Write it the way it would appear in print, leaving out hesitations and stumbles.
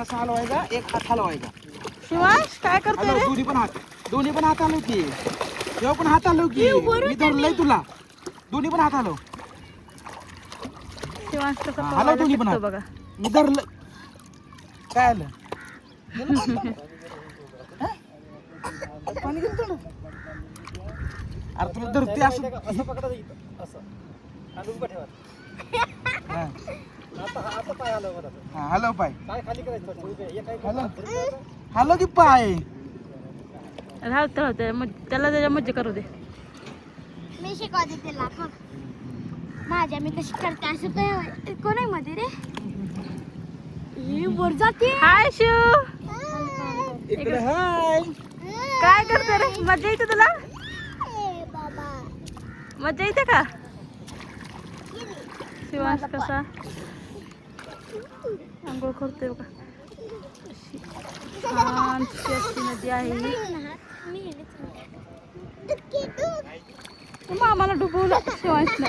असा हलवायचा, एक हात हलवायचा. शिवांश काय करतोय हलव रे? दोन्ही पण हात हलव की. तेव्हा पण हात हलव की. मी धरलंय तुला. दोन्ही पण हात हलव. शिवांश कसं हलव पोहायला दोन्ही पण शिकतो हात. बघा. मी धरलं. काय आलं? पाणी घेऊन थोडं. अरे तुला धरते असं. हॅलो पाय. हॅलो की पाय. राहते त्याला त्याच्या मज्जा करू दे. मी शिकवते तिला बघ. माझ्या मी कशी करते असं काय कोण आहे मध्ये रे? ही वर जाते. हाय शिव, इकडे हाय. काय करते रे? मज्जा येते तुला? बाबा मज्जा येते का? शिवांश कसा आंघोळ करतोय बघा. अशी छानशी अशी नदी आहे ही. मामाला डुबवलं शिवांशनं.